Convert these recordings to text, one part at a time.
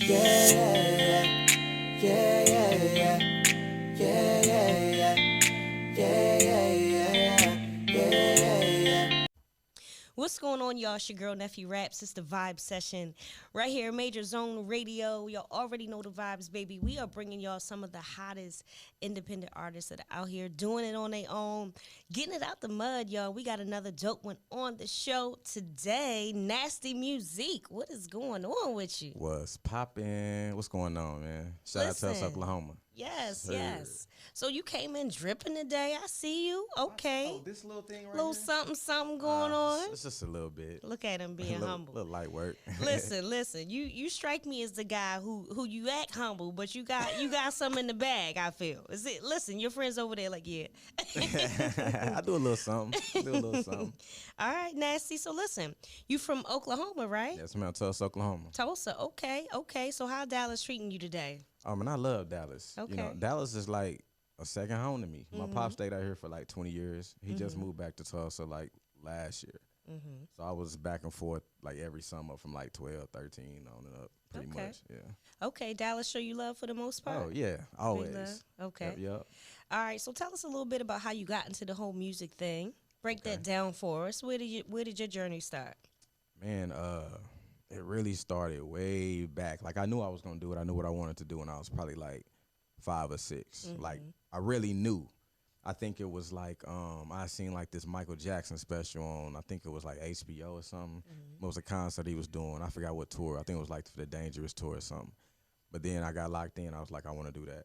What's going on, y'all? It's your girl, Nephew Raps. It's the Vibe Session right here, Major Zone Radio. Y'all already know the vibes, baby. We are bringing y'all some of the hottest independent artists that are out here doing it on their own, getting it out the mud, y'all. We got another dope one on the show today, Nasti Musiq. What is going on with you? What's poppin'? What's going on, man? Shout out to us, Oklahoma. Yes, yes. So you came in dripping today. I see you. Okay. Oh, this little thing right little here? something going on. It's just a little bit. Look at him being humble. Little light work. Listen. You strike me as the guy who you act humble, but you got something in the bag. I feel. Is it? Listen, your friends over there, like, yeah. I do a little something. All right, Nasty. So listen, you from Oklahoma, right? Yes, man. Tulsa, Oklahoma. Tulsa. Okay. So how Dallas treating you today? And I love Dallas. Okay. You know, Dallas is like a second home to me. My pop stayed out here for like 20 years. He just moved back to Tulsa like last year. So I was back and forth like every summer from like 12, 13 on and up, pretty much. Yeah. Okay, Dallas show you love for the most part? Oh, yeah, always. Okay. Yep. All right, so tell us a little bit about how you got into the whole music thing. Break that down for us. Where did your journey start? Man, it really started way back. Like, I knew I was going to do it. I knew what I wanted to do when I was probably like 5 or 6. Like, I really knew. I think it was like, I seen like this Michael Jackson special on, I think it was like HBO or something. It was a concert he was doing. I forgot what tour. I think it was like the Dangerous tour or something. But then I got locked in. I was like, I want to do that.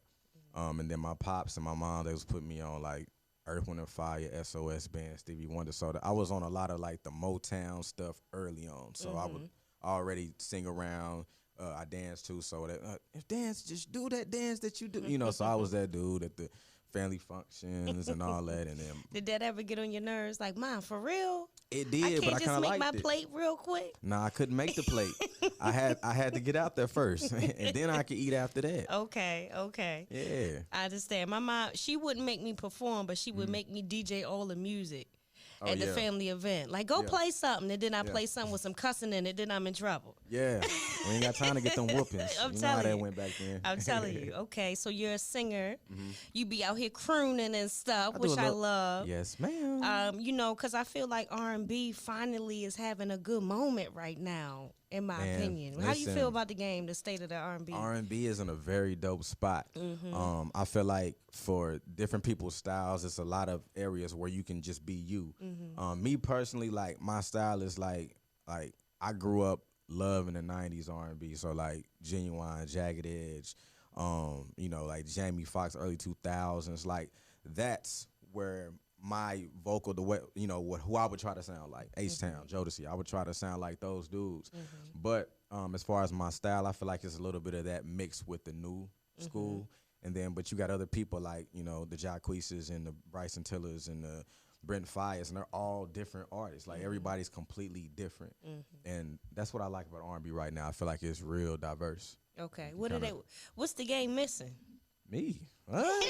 And then my pops and my mom, they was putting me on like Earth, Wind and Fire, SOS Band, Stevie Wonder. So I was on a lot of like the Motown stuff early on. So I would already sing around. I danced too. So that if dance, just do that dance that you do. You know, so I was that dude at the family functions and all that. And then did that ever get on your nerves? Like, Mom, for real? It did, I can't but I kind of liked it. just make my plate real quick. Nah, I couldn't make the plate. I had to get out there first, and then I could eat after that. Okay. Yeah. I understand. My mom, she wouldn't make me perform, but she would make me DJ all the music at the family event. Like, go play something, and then I play something with some cussing in it, then I'm in trouble. Yeah. We ain't got time to get them whoopings. I'm you know telling how that you. went back then. I'm telling you. Okay, so you're a singer. You be out here crooning and stuff, which I love. Yes, ma'am. You know, because I feel like R&B finally is having a good moment right now, in my opinion. How do you feel about the game, the state of the R&B? R&B is in a very dope spot. I feel like for different people's styles, it's a lot of areas where you can just be you. Me personally, like, my style is like I grew up loving the 90s R&B, so like Genuine, Jagged Edge, you know, like Jamie Foxx, early 2000s, like that's where my vocal, the way, you know, who I would try to sound like, H-Town, Jodeci, I would try to sound like those dudes. But as far as my style, I feel like it's a little bit of that mixed with the new school. And then, but you got other people like, you know, the Jacqueeses and the Bryson Tillers and the Brent Fayez, and they're all different artists. Like, everybody's completely different. And that's what I like about R&B right now. I feel like it's real diverse. Okay. What's the game missing? Me? What?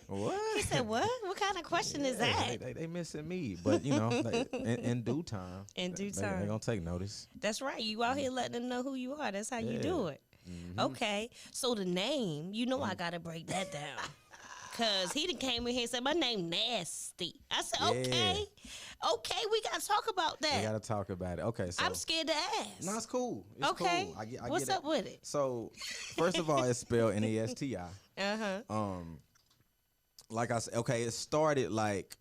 What? He said, what? What kind of question is that? They missing me. But, you know, in due time. In due time. They're going to take notice. That's right. You out here letting them know who you are. That's how you do it. Okay. So the name, you know I got to break that down. Because he done came in here and said, my name Nasty. I said, okay, we got to talk about that. We got to talk about it. Okay, so. I'm scared to ask. No, it's cool. It's okay. cool. I What's get up with it? So, first of all, it's spelled Nasti. Like I said, okay, it started like,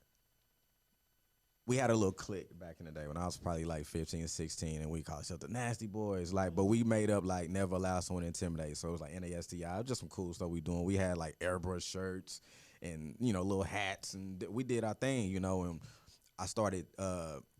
we had a little clique back in the day when I was probably like 15, 16, and we called ourselves the Nasty Boys. Like, but we made up like never allow someone to intimidate. So it was like Nasti. It was just some cool stuff we doing. We had like airbrush shirts and, you know, little hats, and we did our thing, you know. And I started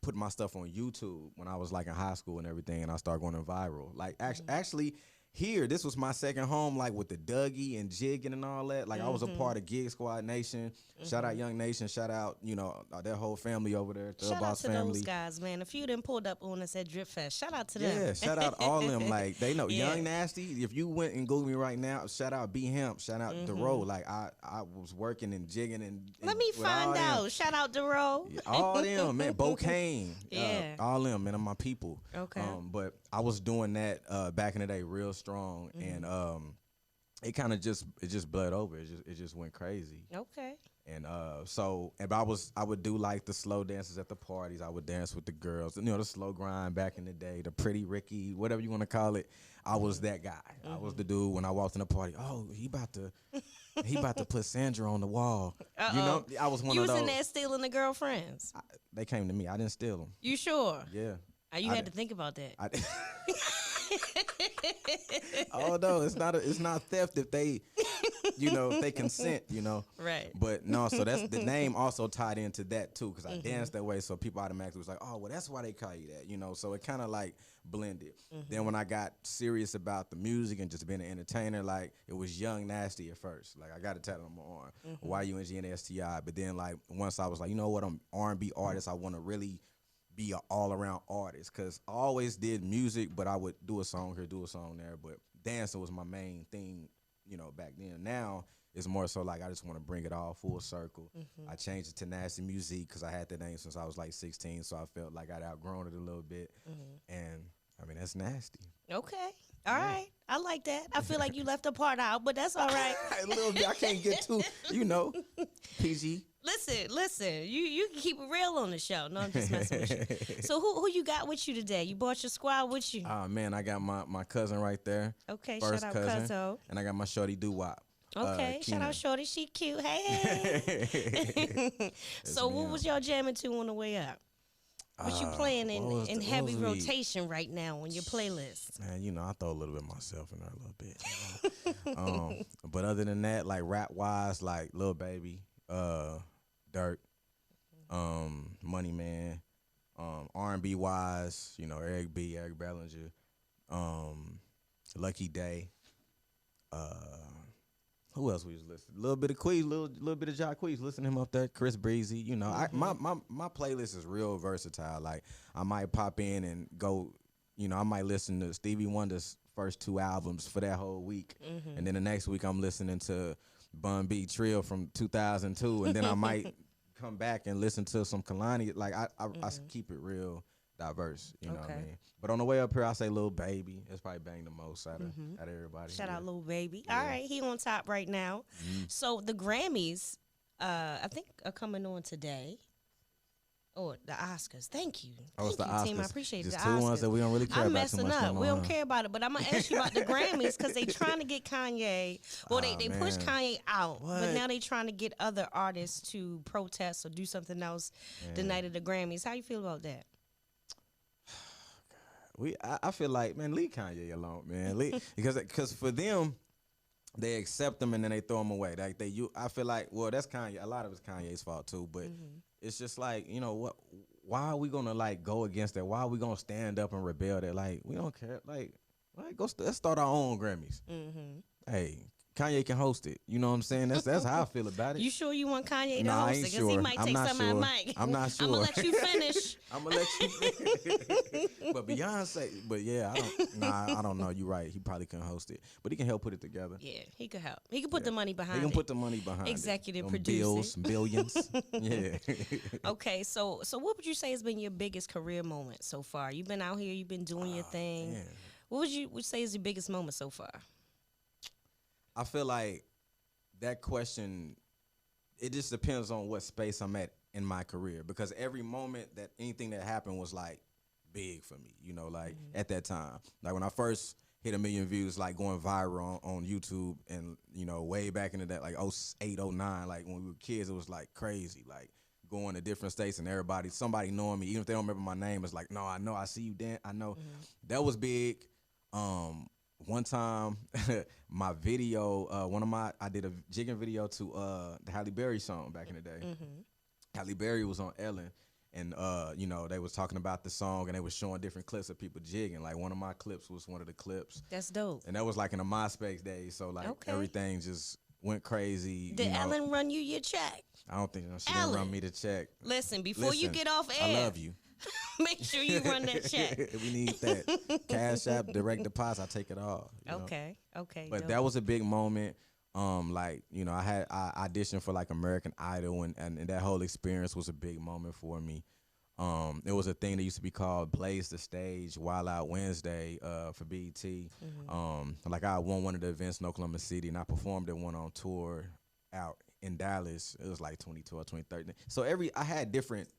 putting my stuff on YouTube when I was like in high school and everything, and I started going viral. Like, actually. Here, this was my second home, like with the Dougie and jigging and all that. Like, I was a part of Gig Squad Nation. Shout out Young Nation. Shout out, you know, their whole family over there. Shout out to family. those guys, man. A few of them pulled up on us at Drip Fest. Shout out to them. Yeah, shout out all them. Like, they know Young Nasty. If you went and Google me right now, shout out B Hemp. Shout out Dero. Like, I was working and jigging and let me find out. Shout out Dero. Yeah, all them, man. Bo Kane. Yeah. All them, man. I'm my people. Okay. But I was doing that back in the day real strong, and it kind of just bled over. It just went crazy. Okay. And I would do like the slow dances at the parties. I would dance with the girls, the slow grind back in the day, the pretty Ricky, whatever you want to call it. I was that guy. I was the dude when I walked in the party. Oh, he about to put Sandra on the wall. Uh-oh. I was one you of those. was in there stealing the girlfriends. They came to me. I didn't steal them. You sure? Yeah. You had to think about that. Oh no, it's not theft if they, if they consent, Right. But no, so that's the name also tied into that too, because I danced that way, so people automatically was like, oh, well, that's why they call you that, So it kind of like blended. Then when I got serious about the music and just being an entertainer, like it was Young Nasty at first. Like I got to tell them on YUNGNSTI, but then like once I was like, you know what, I'm R&B artist, I want to really be an all-around artist, because I always did music, but I would do a song here, do a song there, but dancing was my main thing, back then. Now it's more so like I just want to bring it all full circle. I changed it to Nasti Musiq because I had the name since I was like 16, so I felt like I'd outgrown it a little bit, and I mean, that's nasty. Okay. All right. I like that. I feel like you left a part out, but that's all right. A little bit. I can't get too, PG. Listen. You can keep it real on the show. No, I'm just messing with you. So who you got with you today? You brought your squad with you? Oh, man, I got my cousin right there. Okay, First shout out cousin. And I got my shorty Doo-Wop. Okay, shout out shorty. She cute. Hey. So what was y'all jamming to on the way up? What you playing in heavy rotation right now on your playlist? Man, I throw a little bit of myself in there a little bit. But other than that, like rap-wise, like Lil Baby, Dirt, Money Man, R&B-wise, Eric B., Eric Bellinger, Lucky Day, who else we was listening? A little bit of Queez, little bit of Jock Queez. Listen to him up there. Chris Breezy. My playlist is real versatile. Like I might pop in and go. I might listen to Stevie Wonder's first 2 albums for that whole week, and then the next week I'm listening to Bun B Trill from 2002, and then I might come back and listen to some Kalani. Like I keep it real diverse. You know what I mean? But on the way up here, I say Lil Baby. It's probably bang the most out of everybody. Shout out Lil Baby. Yeah. All right, he on top right now. So the Grammys, I think, are coming on today. Or the Oscars. Thank you. It's the Oscars. Team. I appreciate it. Just two ones that we don't really care I'm about too much. messing up. We don't care about it. But I'm going to ask you about the Grammys because they trying to get Kanye. Well, they pushed Kanye out. What? But now they trying to get other artists to protest or do something else the night of the Grammys. How you feel about that? I feel like, man, leave Kanye alone, man. Because for them, they accept them and then they throw them away. Like I feel like, well, that's Kanye. A lot of it's Kanye's fault too, but it's just like, what? Why are we gonna like go against that? Why are we gonna stand up and rebel that? Like we don't care. Like, let's start our own Grammys. Hey, Kanye can host it. You know what I'm saying? That's how I feel about it. You sure you want Kanye to host it? Because he might take some of my mic. I'm not sure. I'm going to let you finish. But Beyonce, but yeah, I don't know. You're right. He probably couldn't host it. But he can help put it together. Yeah, he could help. He can put the money behind it. He can put the money behind Executive it. producing. Billions. Yeah. Okay, so what would you say has been your biggest career moment so far? You've been out here. You've been doing your thing. Man. What would you say is your biggest moment so far? I feel like that question, it just depends on what space I'm at in my career, because every moment that anything that happened was like big for me, at that time. Like when I first hit 1 million views, like going viral on YouTube, and, way back into that, like 08, 09, like when we were kids, it was like crazy, like going to different states and somebody knowing me, even if they don't remember my name, it's like, no, I know, I see you dance, I know. That was big. One time, my video, I did a jigging video to the Halle Berry song back in the day. Halle Berry was on Ellen, and they was talking about the song, and they was showing different clips of people jigging. Like one of my clips was one of the clips. That's dope. And that was like in the MySpace days, so like everything just went crazy. Did Ellen run you your check? I don't think she didn't run me the check. Listen, before you get off air, I love you. Make sure you run that check. We need that. Cash App, direct deposit, I take it all. Okay. But that was a big moment. I auditioned for like American Idol, and that whole experience was a big moment for me. It was a thing that used to be called Blaze the Stage, Wild Out Wednesday for BET. Like I won one of the events in Oklahoma City, and I performed at one on tour out in Dallas. It was like 2012, 2013. So I had different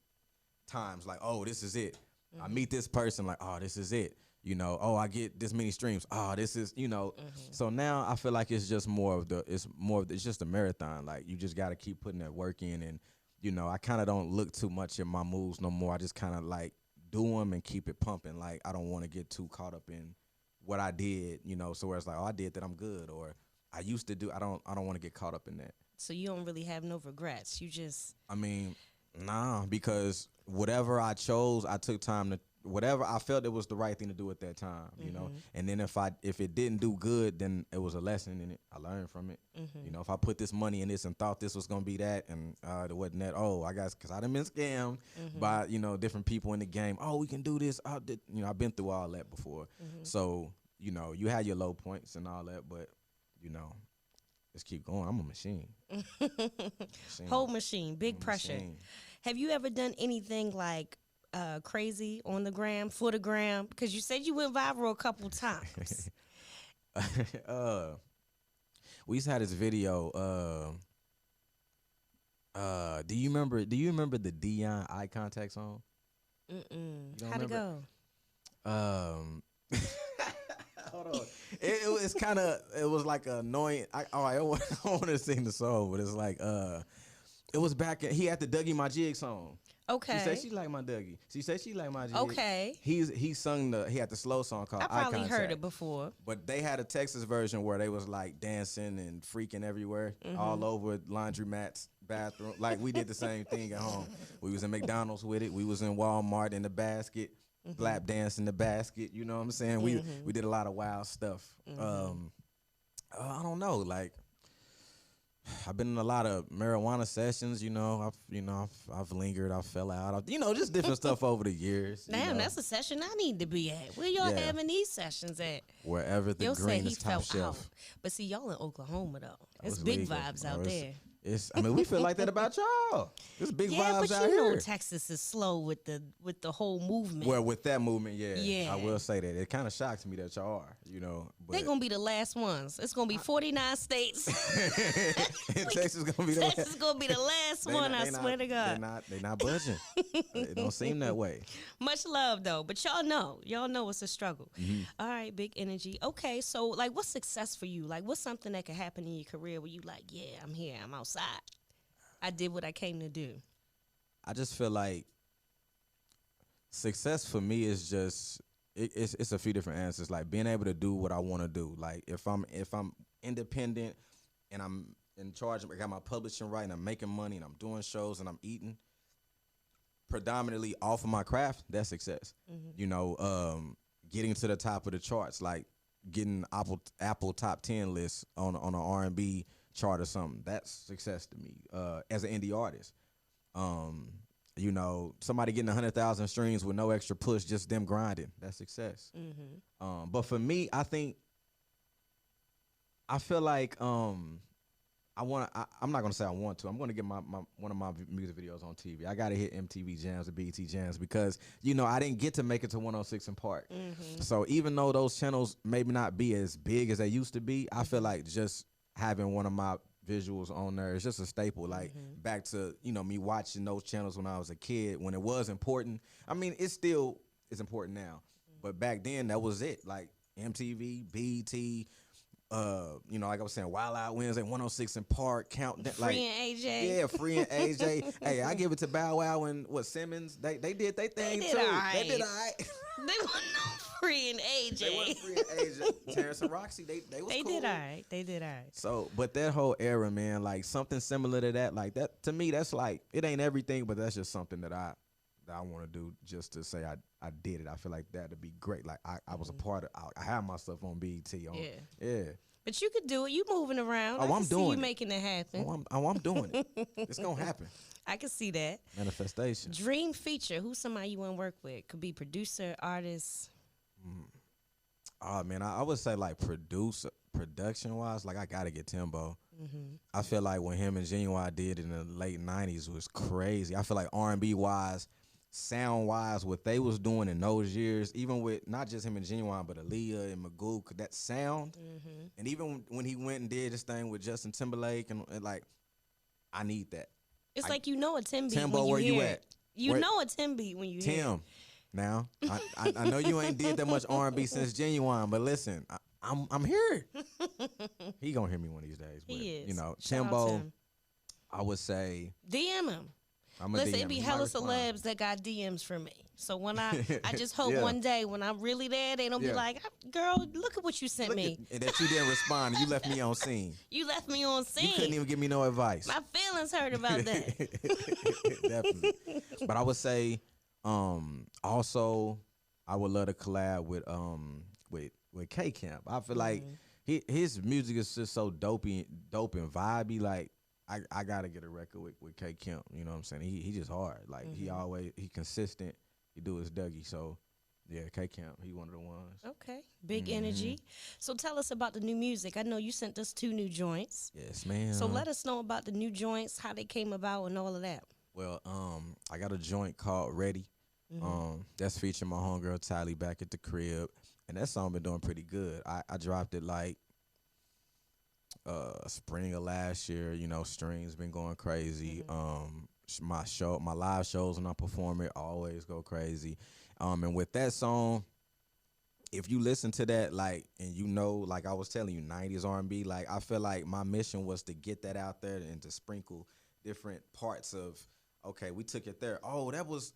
times like, oh, this is it. I meet this person like, oh, this is it. You know, oh, I get this many streams. Oh, this is, you know. So now I feel like it's just it's just a marathon. Like you just got to keep putting that work in, and you know, I kind of don't look too much at my moves no more. I just kind of like do them and keep it pumping. Like I don't want to get too caught up in what I did, you know. So where it's like, oh, I did that, I'm good, or I used to do. I don't want to get caught up in that. So you don't really have no regrets. You just. I mean, nah, because whatever I chose, I took time to. Whatever I felt it was the right thing to do at that time, you know. And then if it didn't do good, then it was a lesson in it. I learned from it. You know, if I put this money in this and thought this was gonna be that, and it wasn't that. Oh, I guess because I done been scammed by different people in the game. Oh, we can do this. I've been through all that before. So you had your low points and all that, but just keep going. I'm a machine. Whole machine, big pressure. Machine. Have you ever done anything like crazy on the gram, for the gram? Because you said you went viral a couple times. We used to have this video. Do you remember the Dion eye contact song? How'd it go? Hold on. It was like annoying. I don't want to sing the song, but it's like it was back. He had the Dougie My Jig song. Okay. She said she liked my Dougie. She said she liked my Jig. Okay. He had the slow song called I probably Eye Contact. heard it before. But they had a Texas version where they was like dancing and freaking everywhere, all over laundromats, bathroom. Like we did the same thing at home. We was in McDonald's with it. We was in Walmart in the basket, lap dance in the basket. You know what I'm saying? We did a lot of wild stuff. I don't know, like. I've been in a lot of marijuana sessions, I've lingered, I fell out, just different stuff over the years. Damn, that's a session I need to be at. Where y'all having these sessions at? Wherever the green is top shelf. Out. But see, y'all in Oklahoma though. It's big legal. Vibes out there. We feel like that about y'all. It's big vibes but out here. Texas is slow with the whole movement. Well, with that movement, yeah. I will say that. It kind of shocks me that y'all are, But they're going to be the last ones. It's going to be 49 states. Texas is going to be the last. Texas is going to be the last one, I swear to God. They're not budging. It don't seem that way. Much love, though. But y'all know it's a struggle. All right, big energy. Okay, so, like, what's success for you? Like, what's something that could happen in your career where you like, yeah, I'm here, I'm outside. I did what I came to do. I just feel like success for me is just it's a few different answers. Like being able to do what I want to do. Like if I'm independent and I'm in charge, I got my publishing right and I'm making money and I'm doing shows and I'm eating predominantly off of my craft, that's success. Getting to the top of the charts, like getting Apple top 10 lists on an R&B chart or something, that's success to me as an indie artist. Somebody getting 100,000 streams with no extra push, just them grinding, that's success. But for me, I feel like I'm not gonna say I want to. I'm gonna get my one of my music videos on TV. I gotta hit MTV Jams or BET Jams because I didn't get to make it to 106 in Park. So even though those channels maybe not be as big as they used to be, I feel like just having one of my visuals on there is just a staple. Like back to me watching those channels when I was a kid, when it was important. I mean, it still is important now, but back then that was it. Like MTV, BET, like I was saying, Wild Out Wednesday, 106 in Park, Countdown, Free and AJ. Yeah, Free and AJ. Hey, I give it to Bow Wow and Simmons. They did their thing too. They did all right. They weren't Free and AJ. They weren't Free and AJ. Terrence and Roxy, they was cool. They did all right. So, but that whole era, man, like something similar to that, like that to me, that's like it ain't everything, but that's just something that I want to do just to say I did it. I feel like that'd be great. Like I was a part of. I have my stuff on BET. Yeah. But you could do it. You moving around. Oh, I'm doing you making it happen. I'm doing it. It's gonna happen. I can see that. Manifestation. Dream feature. Who's somebody you want to work with? Could be producer, artist. Oh man, I would say like production wise, like I gotta get Timbo. I feel like when him and Genuine did in the late '90s was crazy. I feel like R&B wise, sound wise, what they was doing in those years, even with not just him and Genuine, but Aaliyah and Magoo, that sound, and even when he went and did this thing with Justin Timberlake, and like, I need that. It's like you know a Tim beat Timbo, when you where hear you it. at? You know a Tim beat when you hear it. Tim, now I know you ain't did that much R&B since Genuine, but listen, I'm here. He gonna hear me one of these days. But, He is. you know, Shout out Timbo, Tim. I would say DM him. I'm a Listen, DM. it be He might hella respond. celebs that got DMs from me. So when I just hope Yeah. one day when I'm really there, they don't be Yeah. like, girl, look at what you sent Look me. and that you didn't respond. And you left me on scene. You left me on scene. You couldn't even give me no advice. My feelings hurt about that. Definitely. But I would say, also, I would love to collab with K Camp. I feel like his music is just so dope and vibey. Like, I gotta get a record with K Camp. You know what I'm saying? He just hard. Like he consistent. He do his Dougie. So yeah, K Camp, he one of the ones. Okay. Big energy. So tell us about the new music. I know you sent us 2 new joints. Yes, man. So let us know about the new joints, how they came about and all of that. Well, I got a joint called Ready. That's featuring my homegirl Tylee back at the crib. And that song been doing pretty good. I dropped it like spring of last year. You know, streams been going crazy. My live shows when I perform it always go crazy. And with that song, if you listen to that, like, and you know, like I was telling you, 90s R&B, like, I feel like my mission was to get that out there and to sprinkle different parts of, okay, we took it there. That was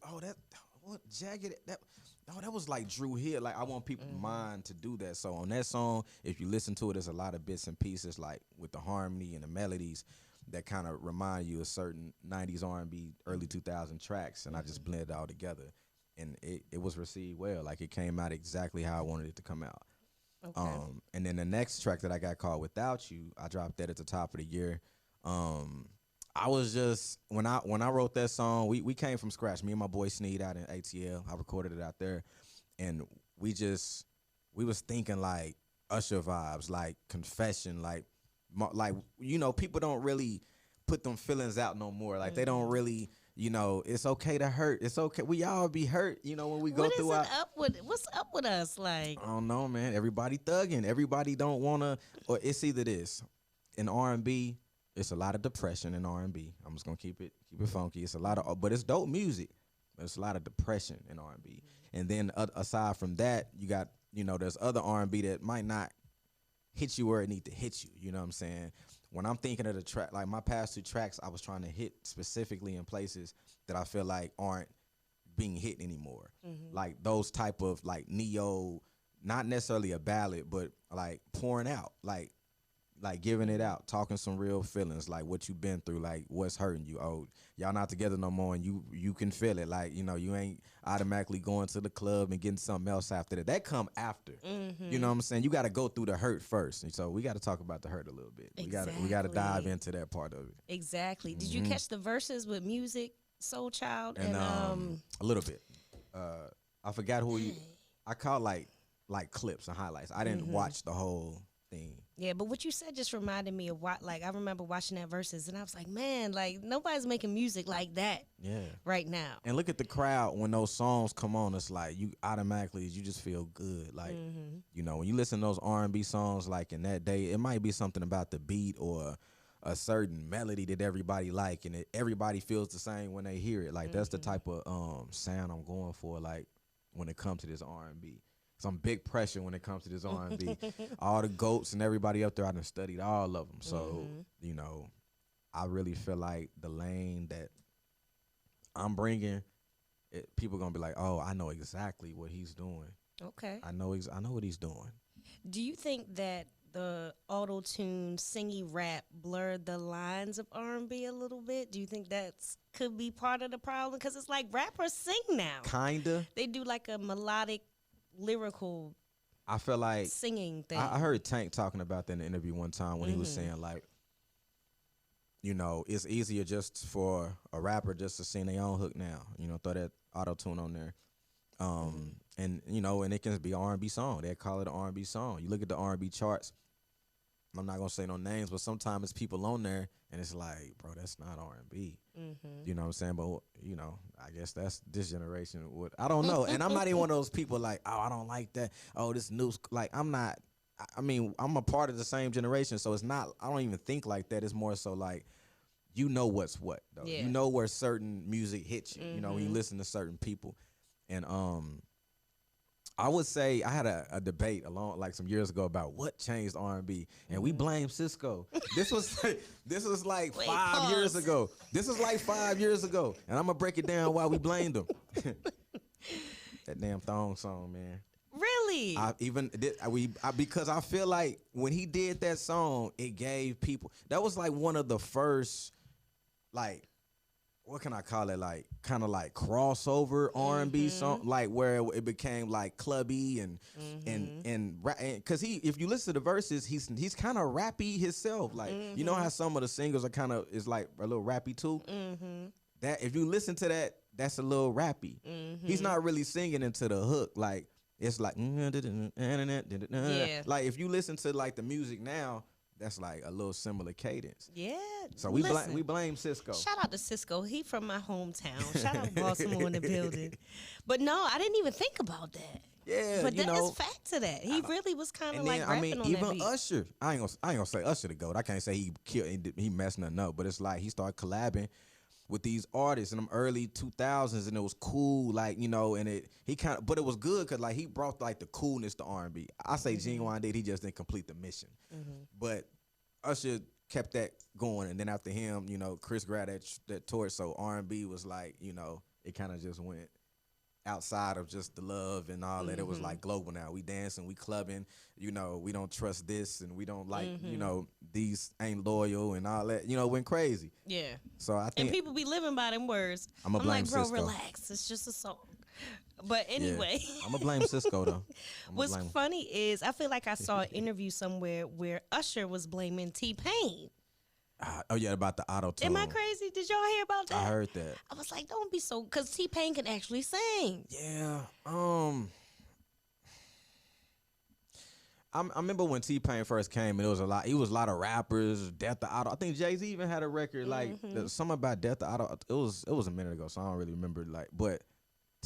like Drew Hill. Like, I want people's mind to do that. So on that song, if you listen to it, there's a lot of bits and pieces, like with the harmony and the melodies that kind of remind you of certain 90s R&B, early 2000 tracks, and I just blended it all together. And it was received well. Like, it came out exactly how I wanted it to come out. Okay. And then the next track that I got called Without You, I dropped that at the top of the year. I was just, when I wrote that song, we came from scratch. Me and my boy Sneed out in ATL. I recorded it out there. And we was thinking like Usher vibes, like Confession, like, you know, people don't really put them feelings out no more. Like, they don't really, you know, it's okay to hurt. It's okay. We all be hurt, you know, when we go through What's up with us? Like, I don't know, man. Everybody thugging. Everybody don't want to, or it's either this. In R&B, it's a lot of depression in R&B. I'm just going to keep it funky. It's a lot of, but it's dope music. There's a lot of depression in R&B. And then aside from that, you got, you know, there's other R&B that might not hit you where it need to hit you. You know what I'm saying? When I'm thinking of the track, like my past 2 tracks, I was trying to hit specifically in places that I feel like aren't being hit anymore. Like those type of like neo, not necessarily a ballad, but like pouring out, like giving it out, talking some real feelings, like what you've been through, like what's hurting you. Oh, y'all not together no more, and you can feel it. Like, you know, you ain't automatically going to the club and getting something else after that. That come after. You know what I'm saying? You got to go through the hurt first. And so we got to talk about the hurt a little bit. Exactly. We got to dive into that part of it. Exactly. Did you catch the verses with Music, Soul Child, and a little bit. I forgot who I caught like clips and highlights. I didn't watch the whole thing. Yeah, but what you said just reminded me of what, like, I remember watching that verses, and I was like, man, like, nobody's making music like that right now. And look at the crowd when those songs come on. It's like you just feel good. Like, you know, when you listen to those R&B songs, like in that day, it might be something about the beat or a certain melody that everybody like, and everybody feels the same when they hear it. Like, that's the type of sound I'm going for, like, when it comes to this R&B. Some big pressure when it comes to this R&B. All the GOATs and everybody up there, I done studied all of them. So, you know, I really feel like the lane that I'm bringing, people going to be like, oh, I know exactly what he's doing. Okay. I know what he's doing. Do you think that the auto-tune singy rap blurred the lines of R&B a little bit? Do you think that's could be part of the problem? Because it's like rappers sing now. Kinda. They do like a melodic, lyrical, I feel like singing thing. I heard Tank talking about that in an interview one time when he was saying, like, you know, it's easier just for a rapper just to sing their own hook now. You know, throw that auto-tune on there. And, you know, and it can be R&B song. They call it an R&B song. You look at the R&B charts, I'm not gonna say no names, but sometimes it's people on there and it's like, bro, that's not R&B. You know what I'm saying? But you know, I guess that's this generation. I don't know, and I'm not even one of those people like, oh, I don't like that. Oh, this new like I'm not. I mean, I'm a part of the same generation, so it's not. I don't even think like that. It's more so like, you know what's what though. Yeah. You know where certain music hits you. You know when you listen to certain people, and I would say I had a debate like some years ago about what changed R&B, and we blame Cisco. This was like Wait, 5 years ago. This is like 5 years ago, and I'm gonna break it down why we blamed him. That damn thong song, man. Really? Because I feel like when he did that song, it gave people. That was like one of the first, like, what can I call it? Like kind of like crossover R&B song, like where it became like clubby and because if you listen to the verses, he's kind of rappy himself. Like you know how some of the singles are kind of is like a little rappy too. That if you listen to that, that's a little rappy. He's not really singing into the hook. Like it's like like if you listen to like the music now. That's like a little similar cadence. Yeah. So we blame Cisco. Shout out to Cisco. He from my hometown. Shout out Baltimore in the building. But no, I didn't even think about that. Yeah, but there is fact to that. He really was kind of like rapping on even that beat. Usher. I ain't gonna say Usher the GOAT. I can't say he messed nothing up. But it's like he started collabing with these artists in them early 2000s, and it was cool, like, you know, and but it was good because like he brought like the coolness to R&B. I say Genuine did, he just didn't complete the mission. But Usher kept that going, and then after him, you know, Chris grabbed that torch, so R&B was like, you know, it kind of just went outside of just the love and all that. It was like global now. We dancing, we clubbing, you know, we don't trust this and we don't like, you know, these ain't loyal and all that, you know, went crazy. Yeah. So I think. And people be living by them words. I'm like, bro, Cisco. Relax. It's just a song. But anyway. Yeah. I'm going to blame Cisco, though. What's funny is I feel like I saw an interview somewhere where Usher was blaming T-Pain. Oh, yeah, about the auto-tune. Am I crazy? Did y'all hear about that? I heard that. I was like, don't be so, because T-Pain can actually sing. Yeah. I remember when T-Pain first came, and it was a lot of rappers, Death to Auto. I think Jay-Z even had a record, like, something about Death to Auto. It was a minute ago, so I don't really remember, like, but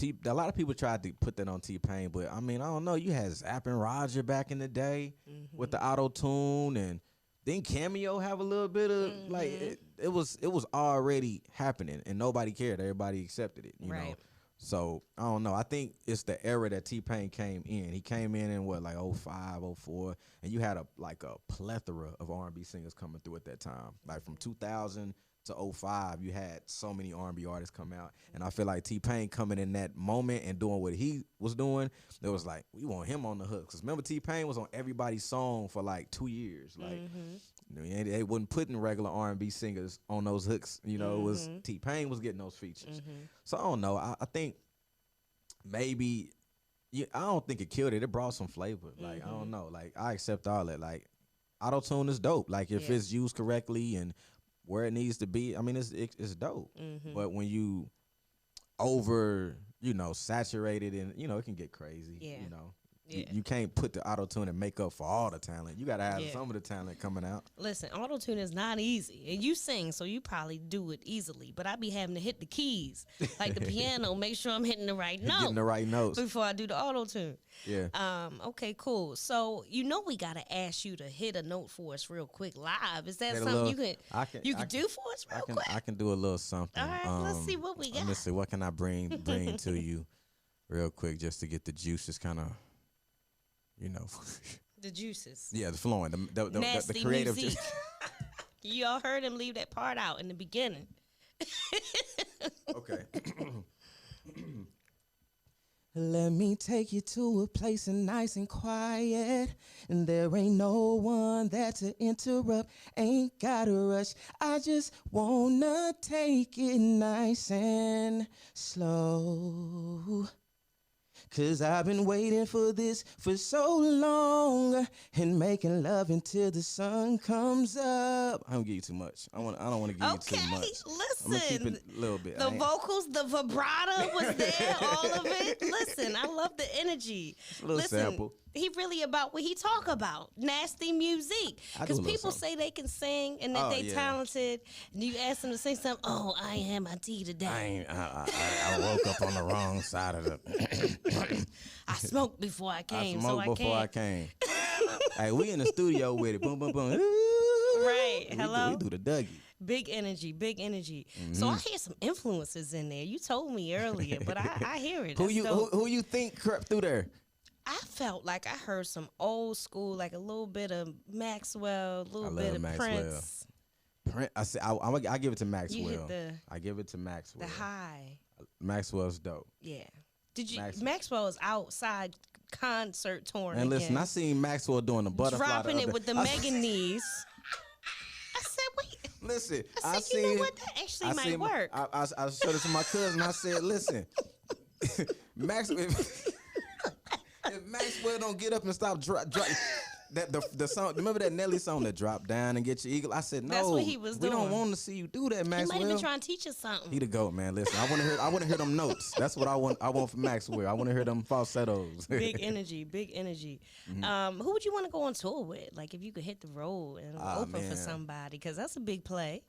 a lot of people tried to put that on T-Pain, but, I mean, I don't know. You had Zapp and Roger back in the day with the auto-tune, and then Cameo have a little bit of like it was already happening and nobody cared. Everybody accepted it, you know. So I don't know. I think it's the era that T-Pain came in. He came in what, like 05, 04, and you had a plethora of R&B singers coming through at that time. Like from 2000 to 05, you had so many R&B artists come out, and I feel like T-Pain coming in that moment and doing what he was doing, it was like we want him on the hook. Because remember, T-Pain was on everybody's song for like 2 years. Like you know, they wasn't putting regular R&B singers on those hooks. You know, it was T-Pain was getting those features. So I don't know. I think maybe I don't think it killed it. It brought some flavor. Like I don't know. Like I accept all that. Like auto-tune is dope. Like if it's used correctly and where it needs to be, I mean, it's dope. But when you saturated and, you know, it can get crazy. You know, you can't put the auto-tune and make up for all the talent. You got to have some of the talent coming out. Listen, auto-tune is not easy. And you sing, so you probably do it easily. But I be having to hit the keys, like the piano, make sure I'm hitting the right note. Getting the right notes. Before I do the auto-tune. Yeah. Okay, cool. So, you know we got to ask you to hit a note for us real quick live. Is that something you can do for us real quick? I can do a little something. All right, let's see what we got. Let me see. What can I bring to you real quick just to get the juices kind of, you know. The juices. Yeah, the flowing. The Nasti creative. Musiq. You all heard him leave that part out in the beginning. Okay. Let me take you to a place nice and quiet, and there ain't no one there to interrupt. Ain't gotta rush. I just wanna take it nice and slow. 'Cause I've been waiting for this for so long, and making love until the sun comes up. I don't give you too much. I don't want to give you too much. Listen, I'm gonna keep it a little bit. The vocals, the vibrato was there, all of it. Listen, I love the energy. A little sample. he really about what he talk about. Nasti Musiq. Because people say they can sing and that they talented. And you ask them to sing something, oh, I ain't had my tea today. I woke up on the wrong side of the... I smoked before I came, I came. Hey, we in the studio with it. Boom, boom, boom. Right. Hello? We do the Dougie. Big energy, big energy. So I hear some influences in there. You told me earlier, but I hear it. Who you think crept through there? I felt like I heard some old school, like a little bit of Maxwell, a little bit of Prince. I give it to Maxwell. You hit I give it to Maxwell. The high. Maxwell's dope. Yeah. Did you? Maxwell is outside concert touring. And listen, I seen Maxwell doing the butterfly. Dropping it with the Megan knees. I said, wait. Listen, I said, you know what? That actually might work. I showed it to my cousin. I said, listen, Maxwell. If Maxwell don't get up and stop the song, remember that Nelly song that Drop Down and Get Your Eagle? I said, no, that's what he was doing. We don't want to see you do that, Maxwell. He might have been trying to teach us something. He the GOAT, man. Listen, I want to hear them notes. That's what I want from Maxwell. I want to hear them falsettos. Big energy, big energy. Mm-hmm. Who would you want to go on tour with? Like if you could hit the road and open for somebody, because that's a big play.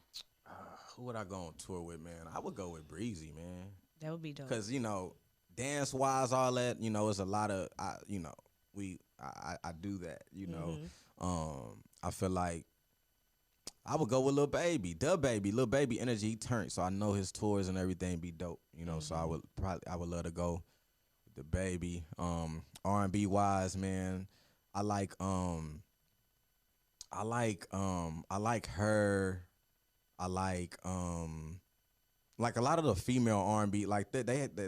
Who would I go on tour with, man? I would go with Breezy, man. That would be dope. Because, dance wise, all that, it's a lot of, I do that, I feel like I would go with Lil Baby, Lil Baby energy, he turned, so I know his tours and everything be dope, so I would love to go with the Baby. R&B wise, man, I like her, like a lot of the female R&B, like they're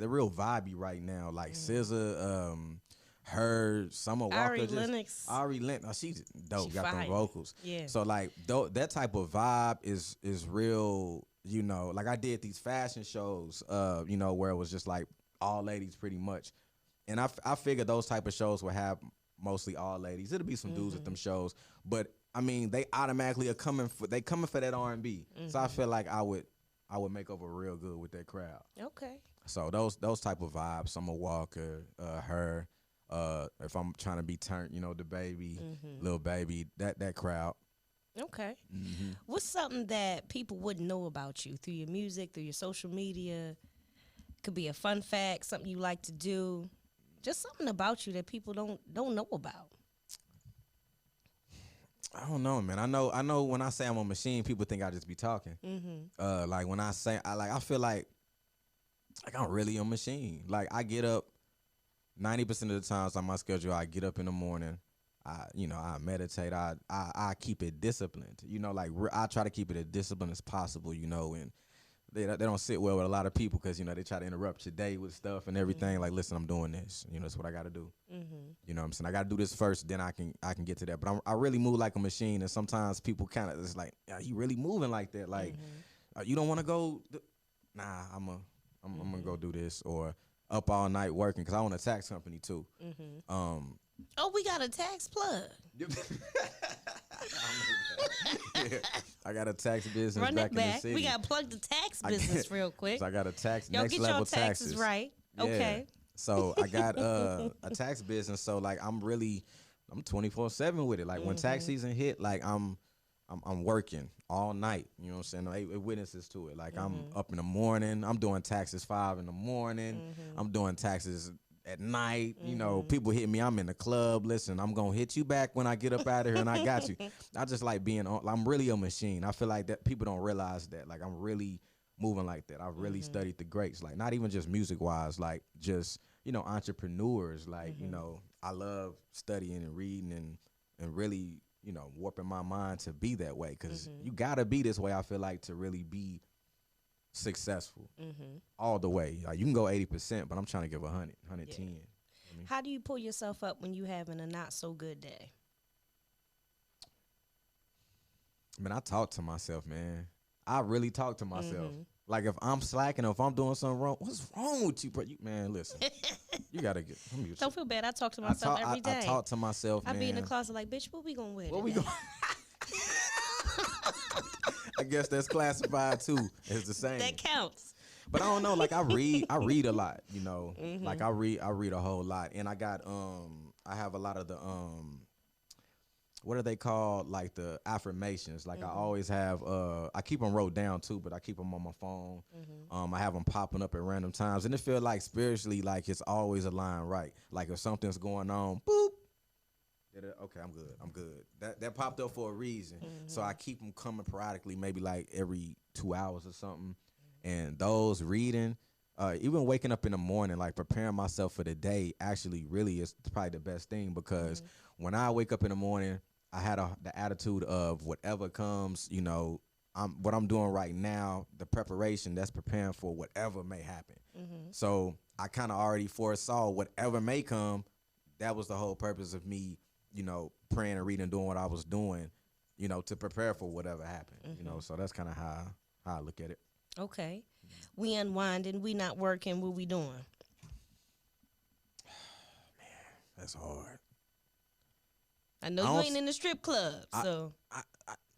real vibey right now. Like SZA, her, Summer Walker, Ari Lennox, she's dope. Got them vocals. Yeah. So like that type of vibe is real. Like I did these fashion shows, where it was just like all ladies pretty much, and I figured those type of shows would have mostly all ladies. It'll be some dudes at them shows, but I mean they automatically are coming for that R&B. So I feel like I would make over real good with that crowd. Okay. So those type of vibes, Summer Walker, her, if I'm trying to be turned, the Baby, Lil Baby, that crowd. Okay. Mm-hmm. What's something that people wouldn't know about you through your music, through your social media? Could be a fun fact, something you like to do, just something about you that people don't know about. I don't know, man. I know when I say I'm a machine, people think I just be talking. Mm-hmm. Like when I say, I feel like I'm really a machine. Like I get up 90% of the times on my schedule. I get up in the morning. I meditate. I keep it disciplined. I try to keep it as disciplined as possible. And they don't sit well with a lot of people because they try to interrupt your day with stuff and everything. Like, listen, I'm doing this. That's what I got to do. You know what I'm saying? I got to do this first, then I can get to that. But I really move like a machine, and sometimes people kind of it's like, yeah, you really moving like that? Like, you don't want to go? Nah, I'm gonna go do this, or up all night working because I own a tax company too. Oh, we got a tax plug. Yeah, I got a tax business. Run back it back. In the city. We got to plug the tax business real quick. So I got a tax. Y'all next get level your taxes right. Yeah. Okay. So I got a tax business. So like I'm 24/7 with it. Like when tax season hit, like I'm working all night. You know what I'm saying? It witnesses to it. Like I'm up in the morning. I'm doing taxes 5 in the morning. I'm doing taxes at night. People hit me. I'm in the club. Listen, I'm gonna hit you back when I get up out of here, and I got you. I just like being on. I'm really a machine. I feel like that people don't realize that. Like I'm really moving like that. I've really studied the greats. Like not even just music wise. Like just entrepreneurs. Like I love studying and reading and really warping my mind to be that way, because you gotta be this way. I feel like to really be successful all the way. Like you can go 80%, but I'm trying to give 100, 110. Yeah. How do you pull yourself up when you having a not so good day? Man, I talk to myself, man. I really talk to myself. Like if I'm slacking, or if I'm doing something wrong, what's wrong with you, bro? Man, listen, you gotta get. Don't feel bad. I talk to myself every day. I talk to myself. I be in the closet like, bitch, what we gonna wear? What we gonna? I guess that's classified too. It's the same. That counts. But I don't know. Like I read a lot. Like I read a whole lot, and I got I have a lot of the what are they called? Like the affirmations. Like I always have. I keep them wrote down too, but I keep them on my phone. I have them popping up at random times, and it feels like spiritually, like it's always aligned right. Like if something's going on, boop. Okay, I'm good. I'm good. That popped up for a reason. So I keep them coming periodically, maybe like every 2 hours or something. And those reading, even waking up in the morning, like preparing myself for the day, actually really is probably the best thing because when I wake up in the morning, I had the attitude of whatever comes, you know, what I'm doing right now, the preparation that's preparing for whatever may happen. So I kind of already foresaw whatever may come. That was the whole purpose of me, you know, praying and reading, doing what I was doing, you know, to prepare for whatever happened, you know. So that's kind of how I look at it. Okay. We unwinding, we not working, what we doing? Man, that's hard. I know you ain't in the strip club, so.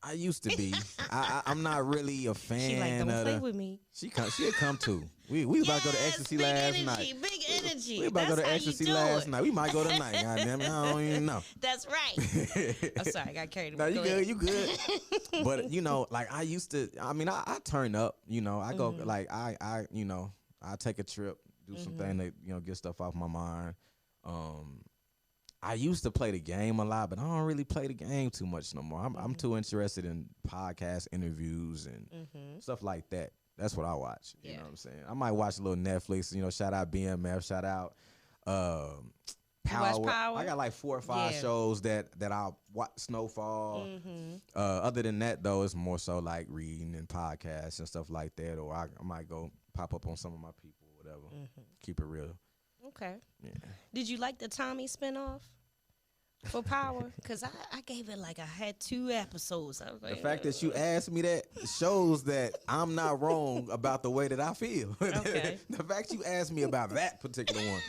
I used to be. I'm not really a fan. She like, don't play with me. She'll come too. We about to go to ecstasy big last energy, night. Big energy. We about to go to ecstasy last night. We might go tonight. Goddamn it, I don't even know. That's right. I'm sorry, I got carried away. No, you good. But you know, like I used to. I mean, I turn up. You know, I go like I you know, I take a trip, do something to get stuff off my mind. I used to play the game a lot, but I don't really play the game too much no more. I'm too interested in podcast interviews and stuff like that. That's what I watch. You know what I'm saying? I might watch a little Netflix. You know, shout out BMF. Shout out Power. I got like 4 or 5 shows that I'll watch. Snowfall. Other than that, though, it's more so like reading and podcasts and stuff like that. Or I might go pop up on some of my people, whatever. Keep it real. Okay. Yeah. Did you like the Tommy spinoff for Power? Because I gave it like I had 2 episodes. I was like, the fact that you asked me that shows that I'm not wrong about the way that I feel. Okay. The fact you asked me about that particular one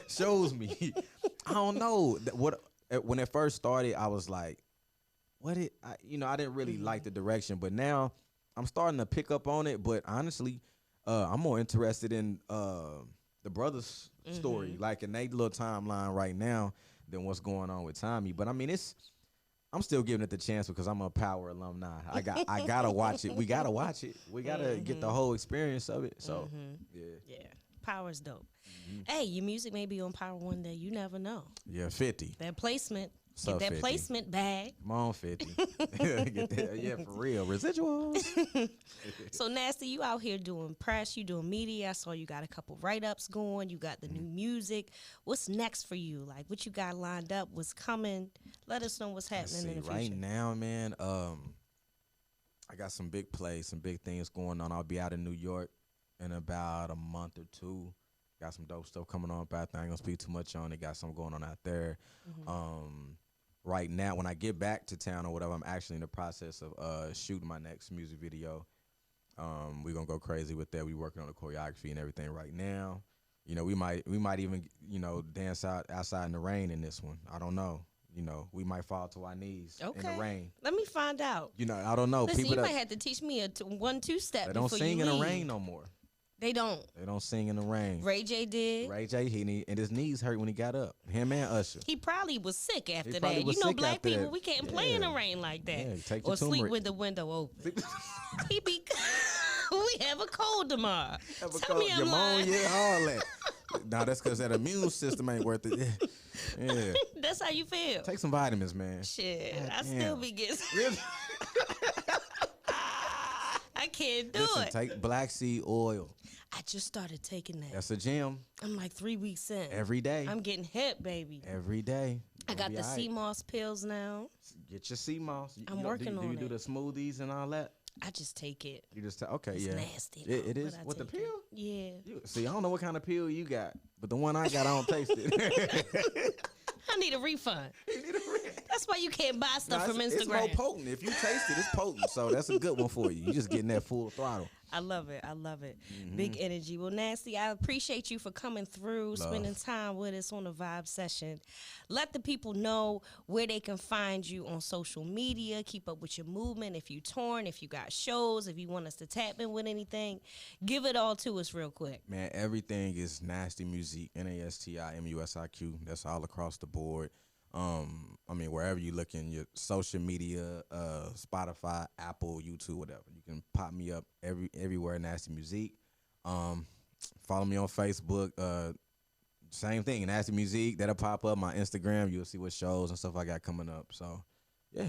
shows me. I don't know when it first started. I was like, I didn't really like the direction, but now I'm starting to pick up on it. But honestly, I'm more interested in the brothers' story, like in their little timeline right now, than what's going on with Tommy. But I mean, I'm still giving it the chance because I'm a Power alumni. I gotta watch it. We gotta watch it. We gotta get the whole experience of it. So yeah, Power's dope. Hey, your music may be on Power one day. You never know. Yeah, 50. That placement. So get that 50. placement bag. Come on, 50. Get that, yeah, for real. Residuals. So, Nasty, you out here doing press. You doing media. I saw you got a couple write-ups going. You got the new music. What's next for you? Like, what you got lined up? What's coming? Let us know what's happening in the future. Right now, man, I got some big plays, some big things going on. I'll be out in New York in about a month or 2. Got some dope stuff coming on, but I ain't gonna speak too much on it. Got something going on out there. Right now, when I get back to town or whatever, I'm actually in the process of shooting my next music video. We're gonna go crazy with that. We working on the choreography and everything right now. You know, we might even dance outside in the rain in this one. I don't know. You know, we might fall to our knees in the rain. Let me find out. You know, I don't know. Listen, you might have to teach me a 1-2 step. They don't sing in the rain no more. They don't. They don't sing in the rain. Ray J did. Ray J, and his knees hurt when he got up. Him and Usher. He probably was sick after that. You know, black people, we can't play in the rain like that. Yeah, take or your sleep turmeric. with the window open. We have a cold tomorrow. Tell me I'm lying. All that. Nah, that's because that immune system ain't worth it. Yeah. That's how you feel. Take some vitamins, man. Shit, I still be getting. I can't do it. Take black seed oil. I just started taking that. That's a gym. I'm like 3 weeks in. Every day. I'm getting hip, baby. Every day. I got the sea moss pills now. Get your sea moss. I'm working on it. Do you do the smoothies and all that? I just take it. You just okay, it's yeah. Nasty. It is with the pill. Yeah. See, I don't know what kind of pill you got, but the one I got, I don't taste it. I need a refund. You need a refund. That's why you can't buy stuff from Instagram. It's more potent. If you taste it, it's potent. So that's a good one for you. You just getting that full throttle. I love it. I love it. Big energy. Well, Nasti, I appreciate you for coming through, spending time with us on the Vibe Session. Let the people know where they can find you on social media. Keep up with your movement. If you torn, if you got shows, if you want us to tap in with anything, give it all to us real quick. Man, everything is Nasti Musiq, NastiMusiq. That's all across the board. I mean, wherever you look in your social media, Spotify, Apple, YouTube, whatever, you can pop me up everywhere. Nasti Musiq. Follow me on Facebook. Same thing, Nasti Musiq. That'll pop up. My Instagram, you'll see what shows and stuff I got coming up. So, yeah,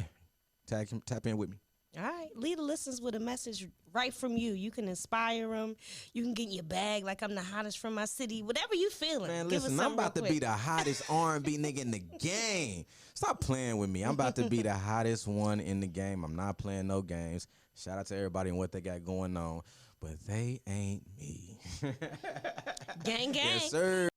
tap in with me. All right. Leave the listeners with a message right from you. You can inspire them. You can get in your bag like I'm the hottest from my city. Whatever you feeling. Man, listen, I'm about to be the hottest R&B nigga in the game. Stop playing with me. I'm about to be the hottest one in the game. I'm not playing no games. Shout out to everybody and what they got going on. But they ain't me. Gang, gang. Yes, sir.